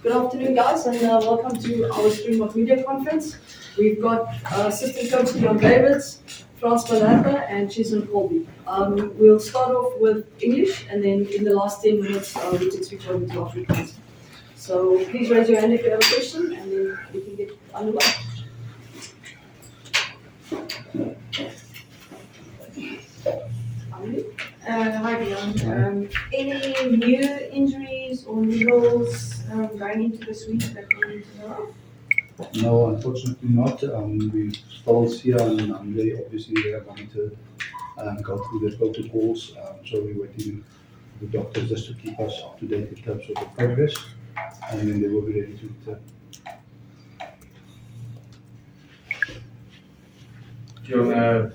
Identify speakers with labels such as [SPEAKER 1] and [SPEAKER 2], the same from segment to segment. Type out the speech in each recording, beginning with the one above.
[SPEAKER 1] Good afternoon, guys, and welcome to our Springbok Media Conference. We've got assistant coach Deon, Frans, Malherbe, and Cheslin, Kolbe. We'll start off with English, and then in the last 10 minutes, we can switch over to Afrikaans. So please raise your hand if you have a question, and then we can get underway.
[SPEAKER 2] Hi, Deon. Any new injuries or niggles going into this week that we need to know of?
[SPEAKER 3] No, unfortunately not. We still here and they obviously are going to go through the protocols. So we're waiting for the doctors just to keep us up to date in terms of the progress, and then they will be ready to return.
[SPEAKER 4] Deon,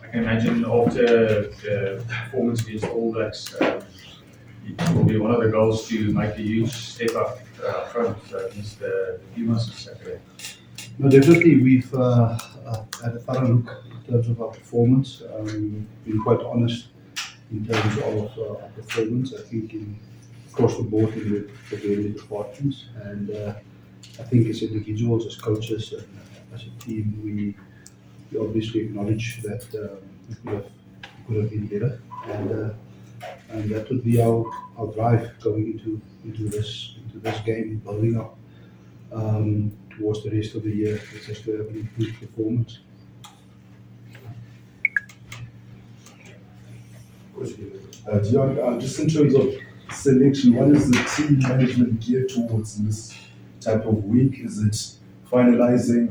[SPEAKER 4] I can imagine after the performance against All Blacks, it will be one of the goals to make a huge step up front against the Pumas on Saturday.
[SPEAKER 3] No, definitely we've had a thorough look in terms of our performance. Been quite honest in terms of our performance. I think across the board in the various departments, and I think as individuals, as coaches, and as a team, we obviously acknowledge that we could have been better, and that would be our drive going into this game, building up towards the rest of the year. It's just to have an improved performance.
[SPEAKER 5] Deon, just in terms of selection, what is the team management geared towards in this type of week? Is it finalizing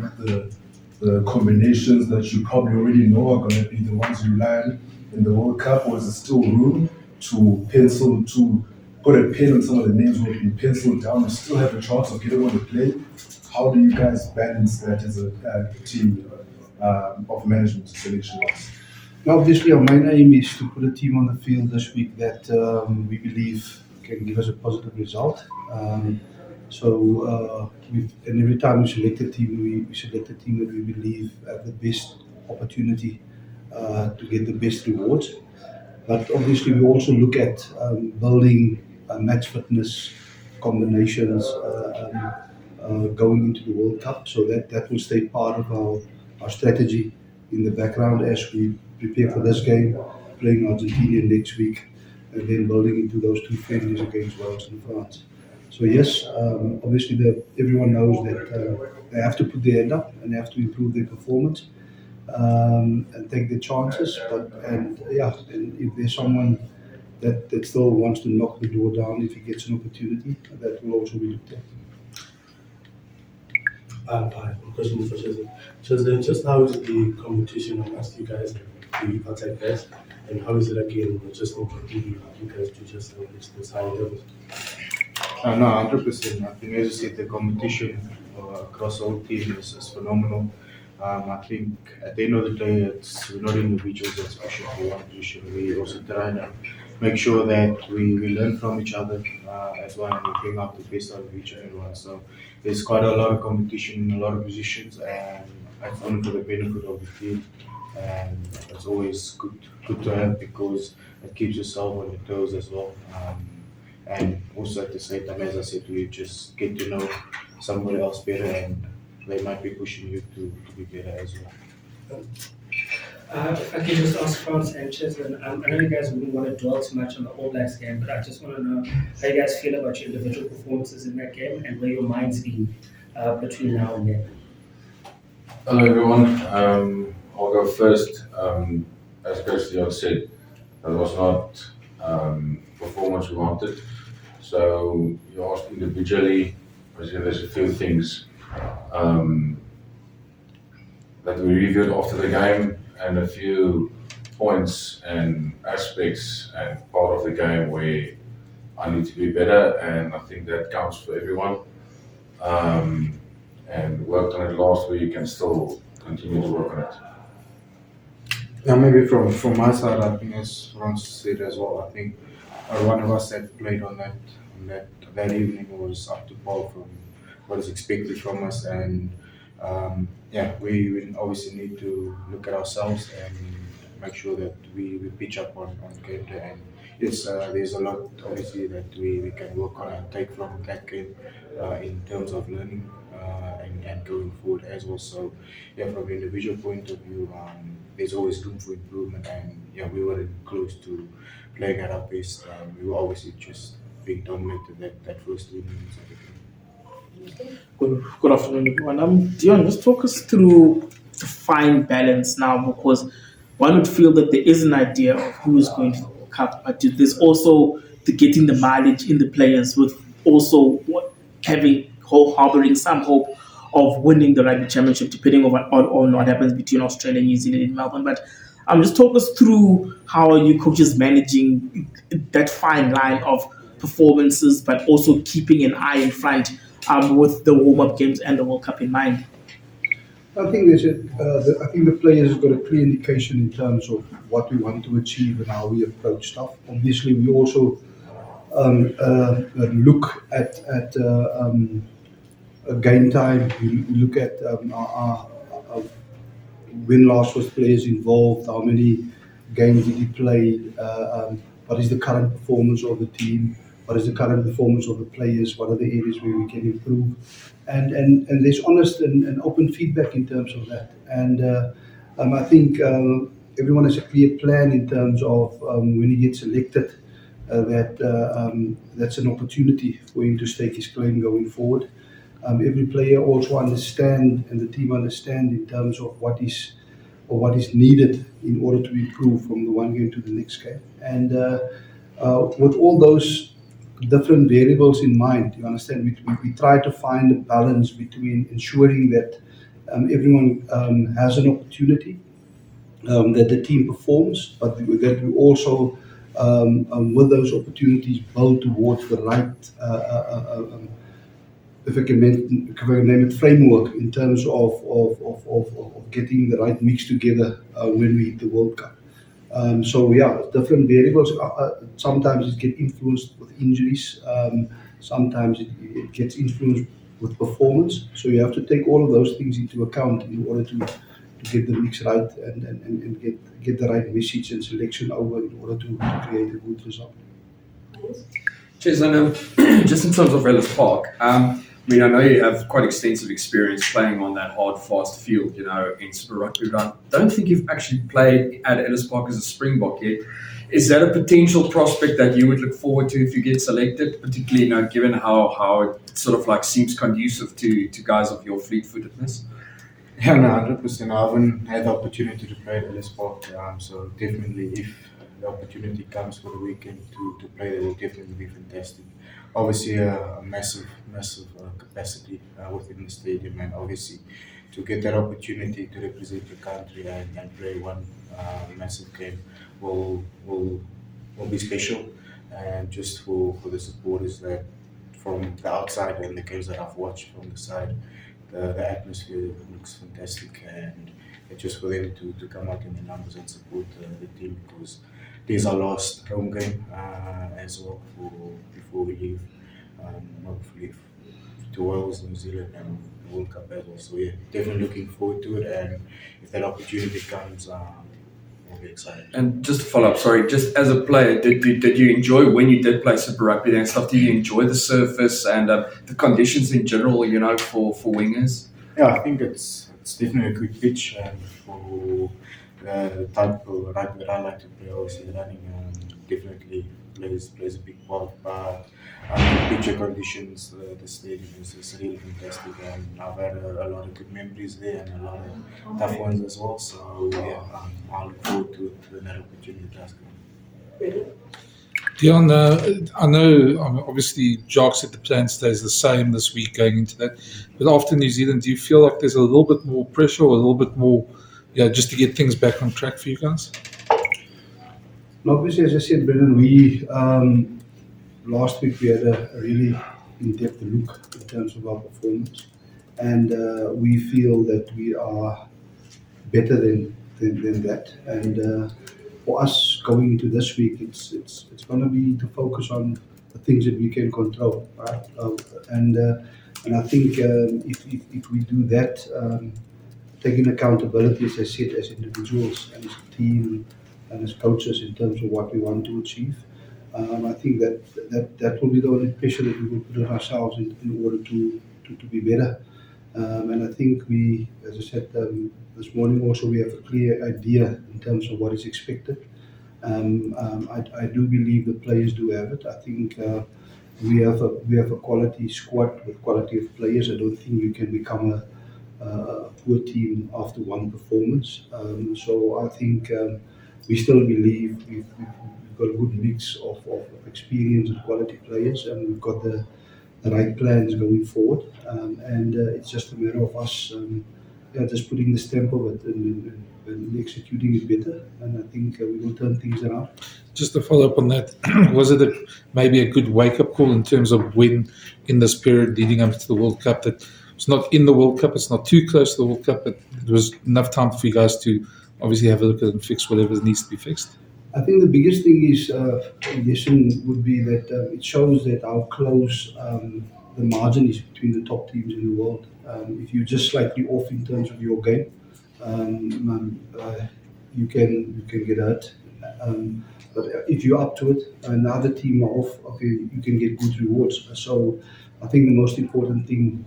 [SPEAKER 5] the combinations that you probably already know are going to be the ones you land in the World Cup, or is there still room to put a pin on some of the names who have been penciled down and still have a chance of getting on the play? How do you guys balance that as a team of management selection-wise?
[SPEAKER 3] Now, obviously, our main aim is to put a team on the field this week that we believe can give us a positive result. And every time we select a team, we select a team that we believe have the best opportunity to get the best rewards. But obviously, we also look at building match fitness combinations going into the World Cup. So that will stay part of our strategy in the background as we prepare for this game, playing Argentina next week, and then building into those two friendlies against Wales and France. So yes, obviously everyone knows that they have to put their hand up and they have to improve their performance and take their chances. And if there's someone that still wants to knock the door down, if he gets an opportunity, that will also be looked at.
[SPEAKER 6] Hi, question for Cheslin. Cheslin, just how is the competition amongst you guys, the outside guys, and how is it again just competing you guys to just reach this high level?
[SPEAKER 7] No, 100%. I think, as you said, the competition across the whole team is phenomenal. I think at the end of the day, we're not individuals that's pushing for one position. We also try and make sure that we learn from each other as well, and we bring out the best out of each and everyone. So there's quite a lot of competition in a lot of positions, and it's only for the benefit of the team. And it's always good to have, because it keeps yourself on your toes as well. And also at the same time, as I said, we just get to know somebody else better, and they might be pushing you to be better as well.
[SPEAKER 8] If I could just ask Frans and Cheslin, I know you guys wouldn't want to dwell too much on the All Blacks game, but I just want to know how you guys feel about your individual performances in that game and where your mind's been between now and then.
[SPEAKER 9] Hello everyone, I'll go first. As Coach Deon said, that was not performance we wanted. So you asked individually, there's a few things that we reviewed after the game, and a few points and aspects and part of the game where I need to be better, and I think that counts for everyone. And worked on it last week and still continue to work on it.
[SPEAKER 7] Yeah, maybe from my side, I think, as Frans said as well, I think one of us that played on that evening was up to par from what is expected from us, and we obviously need to look at ourselves and make sure that we pitch up on game day and yes, there's a lot obviously that we can work on and take from that game in terms of learning and going forward as well. So, yeah, from an individual point of view, there's always room for improvement, and yeah, we weren't close to playing at our best. We were obviously just being dominated that first 2 minutes of the game.
[SPEAKER 10] Good afternoon, everyone. Deon, just talk us through the fine balance now, because one would feel that there is an idea of who is going to the World Cup, but there's also the getting the mileage in the players, with also harboring some hope of winning the rugby championship, depending on what happens between Australia and New Zealand in Melbourne. But just talk us through how are you coaches managing that fine line of performances, but also keeping an eye in front with the warm-up games and the World Cup in mind.
[SPEAKER 3] I think I think the players have got a clear indication in terms of what we want to achieve and how we approach stuff. Obviously, we also look at game time. We look at our win-loss with players involved, how many games did he play, what is the current performance of the team, what is the current performance of the players, what are the areas where we can improve. And there's honest and open feedback in terms of that. And I think everyone has a clear plan in terms of when he gets selected, that's an opportunity for him to stake his claim going forward. Every player also understand, and the team understand in terms of what is needed in order to improve from the one game to the next game. And with all those different variables in mind, you understand, we try to find a balance between ensuring that everyone has an opportunity, that the team performs, but that we also, with those opportunities, build towards the right, if I can name it, framework in terms of getting the right mix together when we hit the World Cup. So yeah, different variables. Sometimes it gets influenced with injuries. Sometimes it gets influenced with performance. So you have to take all of those things into account in order to get the mix right and get the right message and selection over in order to create a good result.
[SPEAKER 11] Cheslin, just in terms of Ellis Park, I know you have quite extensive experience playing on that hard, fast field, in Super Rugby. But I don't think you've actually played at Ellis Park as a Springbok yet. Is that a potential prospect that you would look forward to if you get selected, particularly, given how it sort of like seems conducive to guys of your fleet-footedness?
[SPEAKER 7] Yeah, no, 100%. I haven't had the opportunity to play at Ellis Park, so definitely if the opportunity comes for the weekend to play, that will definitely be fantastic. Obviously, a massive capacity within the stadium, and obviously to get that opportunity to represent the country and play one massive game will be special. And just for the supporters that from the outside and the games that I've watched from the side, the atmosphere looks fantastic, and it's just for them to come out in the numbers and support the team, because there's our last home game as well before we leave, hopefully to Wales, New Zealand, and the World Cup as well. So yeah, definitely looking forward to it, and if that opportunity comes, we'll be excited.
[SPEAKER 11] And just to follow up, sorry, just as a player, did you enjoy when you did play Super Rugby and stuff? Did you enjoy the surface and the conditions in general, for wingers?
[SPEAKER 7] Yeah, I think it's definitely a good pitch, and for the type of rugby that I like to play, obviously running definitely plays a big part. But the pitcher conditions, the stadium is really fantastic, and I've had a lot of good memories there and a lot of tough ones as well. So yeah, I look forward to when that opportunity does come.
[SPEAKER 12] Deon, I know obviously Jock said the plan stays the same this week going into that, but after New Zealand, do you feel like there's a little bit more pressure or a little bit more, just to get things back on track for you guys?
[SPEAKER 3] Obviously, as I said, Brendan, we last week we had a really in-depth look in terms of our performance, and we feel that we are better than that. And for us going into this week, it's going to be to focus on the things that we can control, right? And I think if we do that, taking accountability, as I said, as individuals and as a team and as coaches in terms of what we want to achieve, I think that will be the only pressure that we will put on ourselves in order to be better. And I think we, as I said this morning, also we have a clear idea in terms of what is expected. I do believe the players do have it. I think we have a quality squad with quality of players. I don't think you can become a poor team after one performance. So I think we still believe we've got a good mix of experience and quality players, and we've got the right plans going forward. And it's just a matter of us just putting the stamp of it and executing it better. And I think we will turn things around.
[SPEAKER 12] Just to follow up on that, was it maybe a good wake-up call in terms of when in this period leading up to the World Cup that it's not in the World Cup, it's not too close to the World Cup, but there was enough time for you guys to obviously have a look at it and fix whatever needs to be fixed?
[SPEAKER 3] I think the biggest thing is, addition would be that it shows that how close the margin is between the top teams in the world. If you're just slightly off in terms of your game, you can get hurt. But if you're up to it and the other team are off, okay, you can get good rewards. So I think the most important thing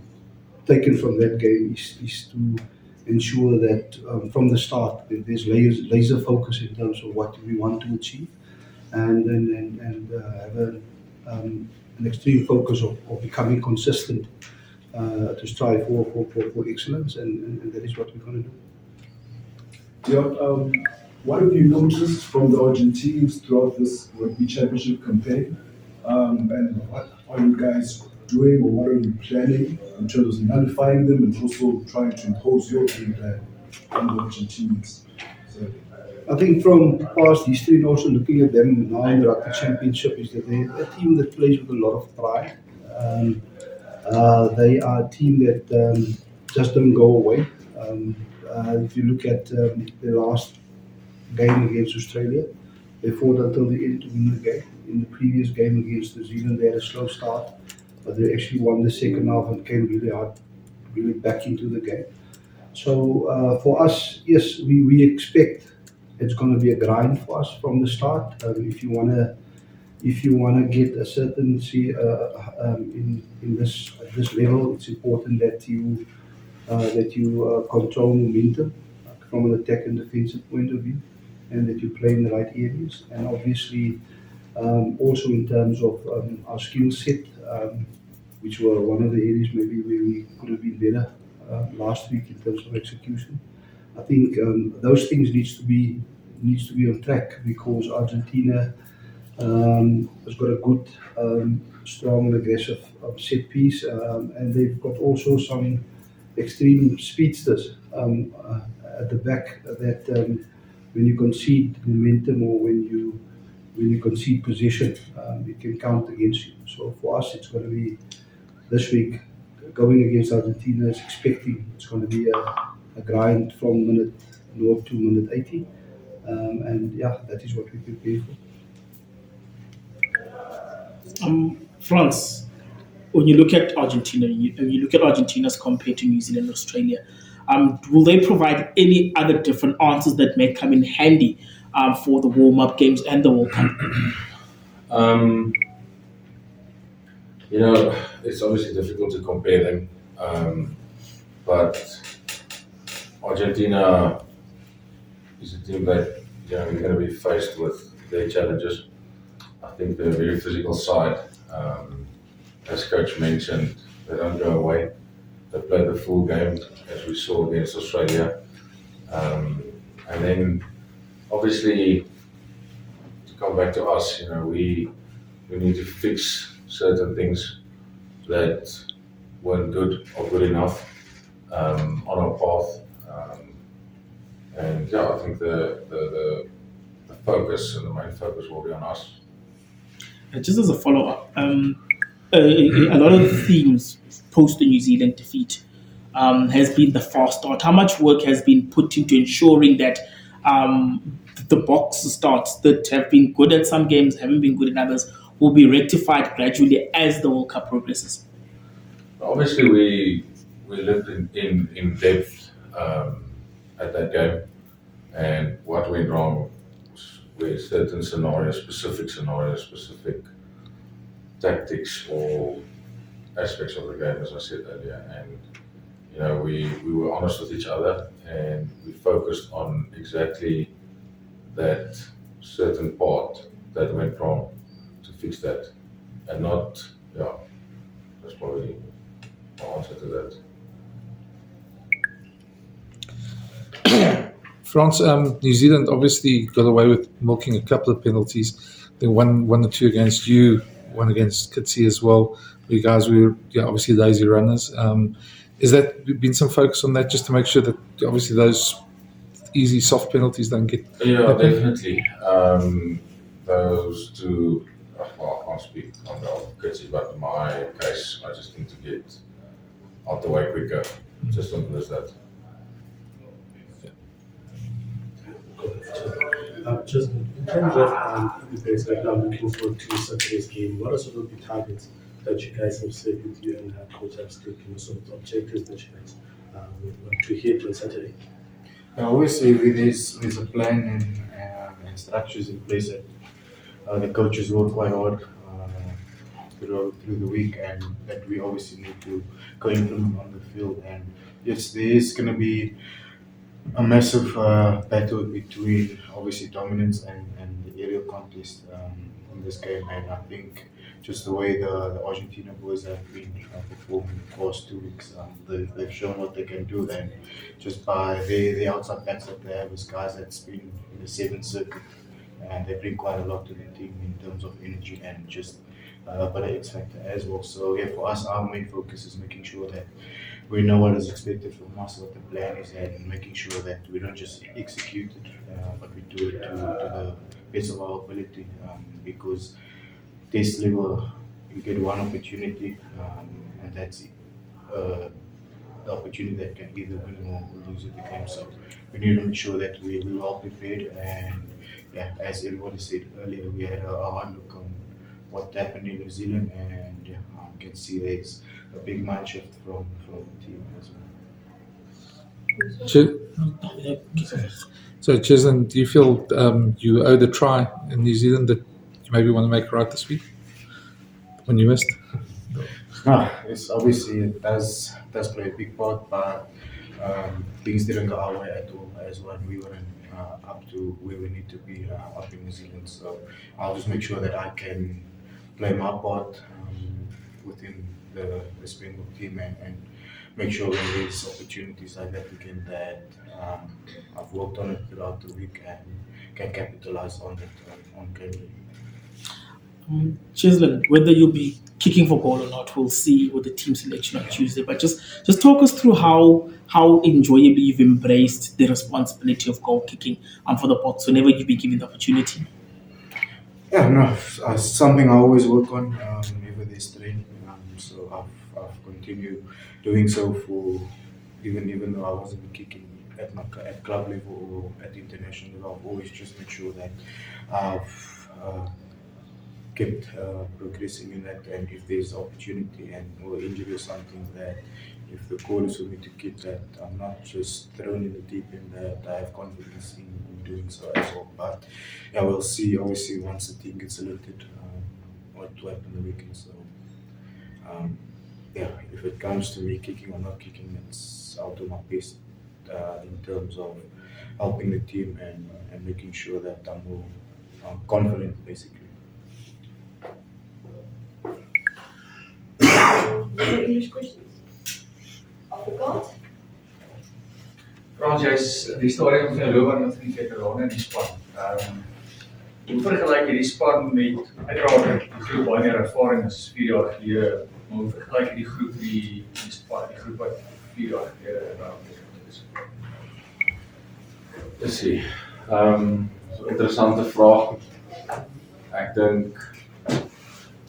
[SPEAKER 3] taken from that game is to ensure that from the start that there's laser focus in terms of what we want to achieve, and have an extreme focus of becoming consistent to strive for excellence, and that is what we're going to do.
[SPEAKER 5] Deon, what have you noticed from the Argentines throughout this Rugby Championship campaign? And what are you guys doing, or what are you planning in terms of nullifying them and also trying to impose your game plan on the Argentines? So,
[SPEAKER 3] I think from past history and also looking at them now in the Rugby Championship is that they're a team that plays with a lot of pride. They are a team that just don't go away. If you look at the last game against Australia, they fought until the end to win the game. In the previous game against New Zealand, they had a slow start, but they actually won the second half and came really hard, really back into the game. So for us, yes, we expect it's going to be a grind for us from the start. If you wanna get a certainty in this at this level, it's important that you control momentum from an attack and defensive point of view, and that you play in the right areas. And obviously, also in terms of our skill set, which were one of the areas maybe where we could have been better last week in terms of execution. I think those things needs to be on track, because Argentina has got a good, strong and aggressive set piece, and they've got also some extreme speedsters at the back that when you concede momentum or when you concede possession, it can count against you. So for us, it's going to be this week going against Argentina is expecting it's going to be a grind from minute 0 to minute 80, and yeah, that is what we prepare for.
[SPEAKER 10] Frans, when you look at Argentina, you look at Argentina's compared to New Zealand and Australia, will they provide any other different answers that may come in handy for the warm-up games and the World Cup?
[SPEAKER 9] It's obviously difficult to compare them, but Argentina is a team that you're going to be faced with their challenges. I think they're a very physical side. As Coach mentioned, they don't go away. They play the full game, as we saw against Australia. And then, obviously, to come back to us, we need to fix certain things that weren't good or good enough on our path. And yeah, I think the focus and the main focus will be on us.
[SPEAKER 10] Just as a follow-up, a lot of the themes post the New Zealand defeat has been the fast start. How much work has been put into ensuring that the box starts that have been good at some games, haven't been good in others, will be rectified gradually as the World Cup progresses?
[SPEAKER 9] Obviously, we looked in depth at that game, and what went wrong where certain scenarios, specific tactics or aspects of the game, as I said earlier, and we were honest with each other and we focused on exactly that certain part that went wrong to fix that, and not, that's probably my answer to that.
[SPEAKER 12] France, New Zealand obviously got away with milking a couple of penalties. They won one or two against you, one against Kitsi as well. You guys were obviously lazy runners. Is that been some focus on that just to make sure that obviously those easy soft penalties don't get?
[SPEAKER 9] Yeah, definitely. Those two, well, I can't speak on behalf of Kitsi, but in my case, I just need to get out the way quicker. Just simple as that.
[SPEAKER 6] Just in terms of debates, like now looking forward to Saturday's game, what are sort of the targets that you guys have set with you and coach have taken, sort of the objectives that you guys want to hit on Saturday?
[SPEAKER 7] Obviously, there's a plan and structures in place that the coaches work quite hard through the week, and that we obviously need to go implement on the field. And yes, there is going to be a massive battle between obviously dominance and the aerial contest in this game, and I think just the way the Argentina boys have been performing the past 2 weeks, they've shown what they can do, and just by the outside backs that they have as guys that's been in the 7th circuit, and they bring quite a lot to the team in terms of energy and just a bit of X factor as well. So yeah, for us, our main focus is making sure that we know what is expected from us, what the plan is, and making sure that we don't just execute it, but we do it to the best of our ability. Because this level, you get one opportunity, and that's the opportunity that can either win or lose the game. So we need to make sure that we're well prepared. And yeah, as everybody said earlier, we had a hard look on what happened in New Zealand, and you can see there's a big mind shift from the team as well.
[SPEAKER 12] So, Cheslin, do you feel you owed a try in New Zealand that you maybe want to make right this week when you missed?
[SPEAKER 7] No, it's obviously it does play a big part, but things didn't go our way at all as well. We weren't up to where we need to be up in New Zealand. So I'll just make sure that I can play my part within the Springbok team and make sure when there's opportunities like that again that I've worked on it throughout the week and can capitalize on it on game day.
[SPEAKER 10] Cheslin, whether you'll be kicking for goal or not, we'll see with the team selection on Tuesday. But just talk us through how enjoyably you've embraced the responsibility of goal kicking for the Boks whenever you've been given the opportunity.
[SPEAKER 7] Yeah, no, something I always work on whenever there's training. So I've continued doing so for even though I wasn't kicking at club level or at international level. I've always just made sure that I've kept progressing in that, and if there's opportunity or injury or something, that if the call is for me to kick, that I'm not just thrown in the deep end, that I have confidence in doing so as well. But yeah, we'll see obviously once the team gets selected what to happen the weekend. So yeah, if it comes to me kicking or not kicking, it's out of my best in terms of helping the team and making sure that I'm confident basically.
[SPEAKER 1] Any English questions? Off the card?
[SPEAKER 4] Frans, jy's die stadium van Lower en van die veterane in die span. Hoe vergelyk jy die span met uiteraard die groep baie meer ervaring as 4 jaar gelede, maar hoe vergelyk jy die groep die span, die groep wat 4 jaar gelede is?
[SPEAKER 9] Dis ie. So 'n interessante vraag. Ek dink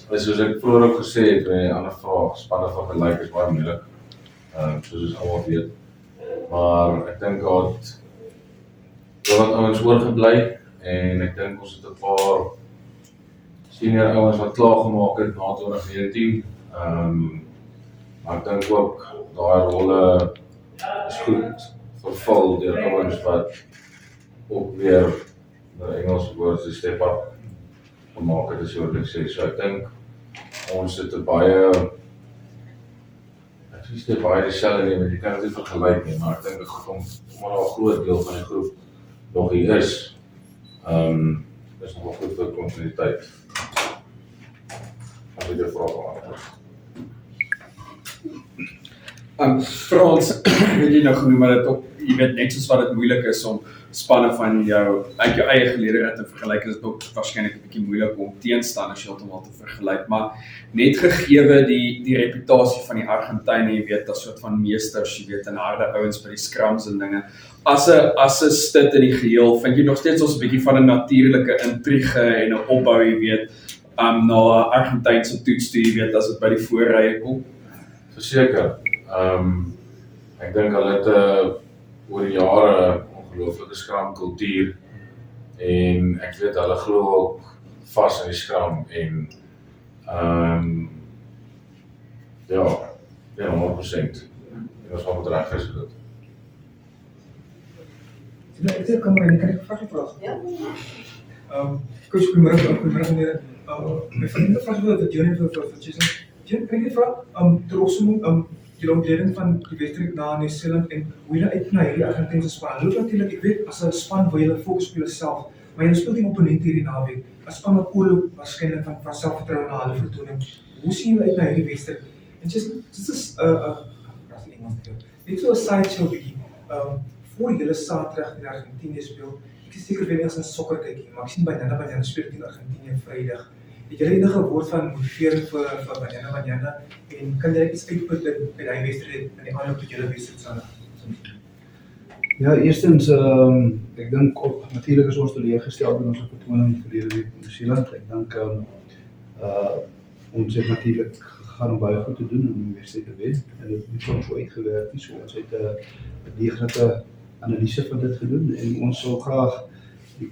[SPEAKER 9] soos ek vroeër ook gesê het, by 'n ander vraag, spanne van gelyk is baie moeilik. Soos ons almal weet. Maar ek dink dat wat ouens oorgebly en ek dink ons het 'n paar senior ouens wat klaar gemaak het na 2019. Maar ek dink ook daai rolle is goed vervul deur ouens wat ook weer 'n Engelse woord is step up gemaak het, as jy wat ek sê. So ek dink ons het 'n baie, ek sê dit baie dieselfde nie, want jy kan dit nie vergelyk nie, maar ek dink dit gaan omdat daar 'n groot deel van die groep nog hier is nog wel goed vir kontinuïteit. As ek dit vraag aan.
[SPEAKER 11] Frans, weet jy nou genoem, maar dit ook, jy weet net soos wat dit moeilik is om spanne van jou eie geleedere te vergelyk, is dit ook waarskynlik 'n bietjie moeilik om teenstanders heeltemal te vergelyk, maar net gegeewe die reputasie van die Argentyne, jy weet, as soort van meesters, jy weet, en harde ouens by die scrums en dinge, as 'n stit in die geheel, vind jy nog steeds ons 'n bietjie van 'n natuurlike intrige en 'n opbou, jy weet, na 'n Argentynse toets toe, jy weet, as dit by die voorrye kom?
[SPEAKER 9] Verseker. Ek dink hulle het oor die jare ongelooflike skramkultuur en ek weet hulle glo ook vas in die skram en ja, 100%. En ons gaan met reg is dit.
[SPEAKER 13] Ek kan maar net 'n vraag vra. Ja. Coach, goeiemôre meneer. My vriende vraag wat Deon vir Cheslin. Deon, kan jy vra ter opsomming die omgewing van die wedstryd na Nieu-Seeland en hoe jy uit na hierdie Argentynse span. Loop natuurlik, ek weet, as 'n span wil jy fokus op jouself, maar jy speel teen opponente hierdie naweek. As span wat oorloop waarskynlik van selfvertroue na hulle vertoning. Hoe sien jy uit na hierdie wedstryd? En just dit is net so 'n side show bietjie. Voor julle Saterdag teen Argentinië speel, ek is seker wen as 'n sokker kykie, maar ek sien Banyana speel teen Argentinië Vrydag. Het julle enige woord van motivering vir Banyana en kan jy iets uitput by die wedstryd in die aanloop tot julle wedstryd Saterdag?
[SPEAKER 3] Ja, eerstens, ek dink natuurlik is ons teleurgestel in ons vertoning verlede week in Nieu-Seeland. Ek dink ons het natuurlik gegaan om baie goed te doen om die wedstryd te wen en dit het ons so uitgewerk nie. So ons het 'n deeglike analise van dit gedoen en ons sal graag die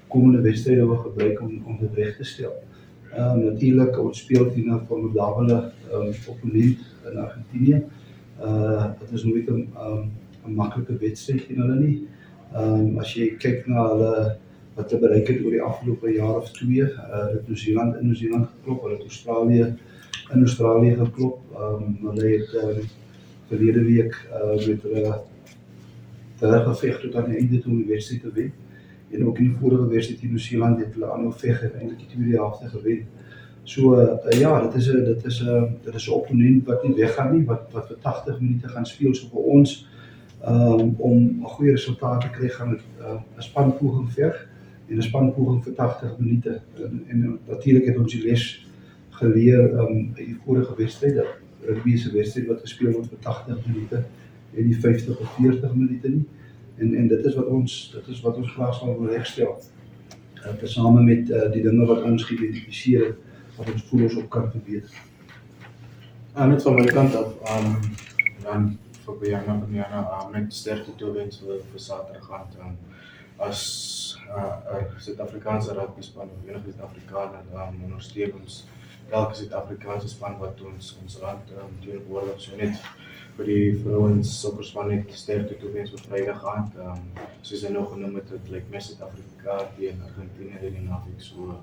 [SPEAKER 3] komende wedstryde wil gebruik om dit reg te stel. Natuurlijk, ons speel teen 'n formidabele opponent in Argentinië. Het is nooit 'n maklike wedstryd teen hulle nie. As jy kyk na hulle wat hulle bereik het oor die afgelope jaar of 2, het Nieu-Seeland in Nieu-Seeland geklop, hulle het Australië in Australië geklop. Hulle het verlede week met hulle geveg tot aan die einde toe om die wedstryd te wen. En ook in die vorige wedstryd in Nieu-Seeland het hulle aanhou veg en eintlik die tweede helfte gewen. So ja, dit is 'n opponent wat nie weggaan nie, wat vir 80 minute gaan speel. So vir ons om 'n goeie resultaat te kry gaan dit 'n spanpoging veg en 'n spanpoging vir 80 minute. En natuurlik het ons die les geleer in die vorige wedstryd dat rugby se wedstryd wat gespeel word vir 80 minute en nie 50 of 40 minute nie. En dit is wat ons graag sal wil regstel. Tesame met die dinge wat ons geïdentifiseer het, wat ons voel ons op kan verbeter.
[SPEAKER 7] Net van my kant af, dan vir Banyana met sterkte toewens vir Saterdag aand. As Suid-Afrikaanse rugby span of enige Suid-Afrikaner ondersteun ons elke Suid-Afrikaanse span wat ons land teenwoordig. So net vir die vrouens sokkerspan net sterkte toewens vir Vrydag aand. Soos hy nou genoem het, dit lyk my Suid-Afrika teen Argentinië hierdie naweek. So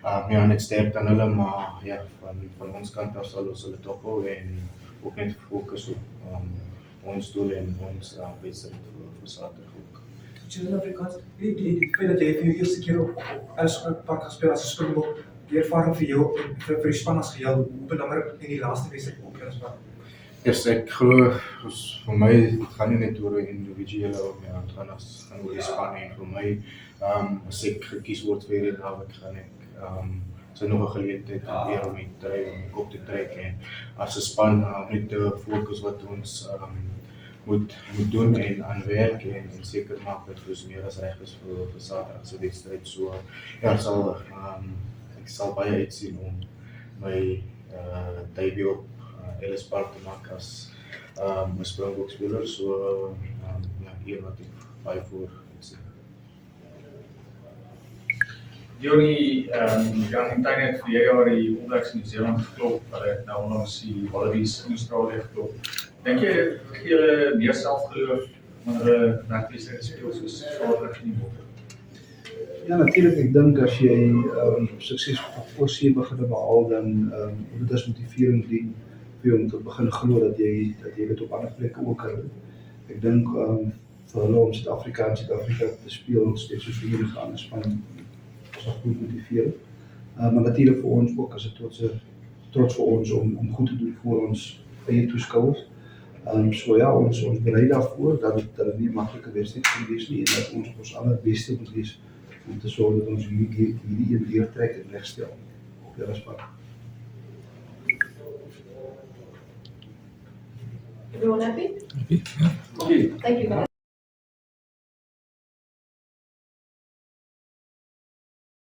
[SPEAKER 7] ja, net sterkte aan hulle, maar ja, van ons kant af sal ons hulle dophou en ook net fokus op ons doel en ons wedstryd vir Saterdag ook.
[SPEAKER 13] Suid-Afrikaans, die feit dat jy vir jou eerste keer op Park gespeel as 'n Springbok, die ervaring vir jou vir die span as geheel, hoe belangrik in die laaste wedstryd op jou span?
[SPEAKER 7] Yes, ek glo vir my dit gaan nie net oor 'n individuele dit gaan oor die span en vir my as ek gekies word vir hierdie naweek gaan ek so nog 'n geleentheid weer om die kop te trek en as 'n span met die fokus wat ons moet doen en aan werk en seker maak dat ons meer as reg is vir Saterdag se wedstryd. So ja, ek sal baie uitsien om my debut op Ellis Park te maak as 'n Springbok speler. So ja, hier wat ek baie voor sien.
[SPEAKER 4] Die Argentinië het vir jaar die All Blacks in Nieu-Seeland geklop, hulle het nou onlangs die Wallabies in Australië geklop. Dink jy gee hulle meer selfgeloof wanneer hulle rugby speel soos Saterdag nie word?
[SPEAKER 3] Ja, natuurlijk. Ik denk als jij succesvol voorzien beginnen behaal, dan moet het als motivering dienen voor je om te beginnen geloven dat jy dit op andere plekken ook kan doen. Ik denk voor hulle om Zuid-Afrika te spelen, steeds soos vir enige ander span, is dat goed motiveren. Maar natuurlijk voor ons ook, is het trots voor ons om goed te doen voor ons eie toeskouwers. So ja, ons bereid daarvoor dat het nie 'n maklike wedstryd gaan wees nie en dat ons op ons allerbeste moet wees om te zorgen dat ons hierdie een leertrek en regstel op die afspraak.
[SPEAKER 1] Everyone happy?
[SPEAKER 12] Happy? Yeah.
[SPEAKER 1] Thank you, guys.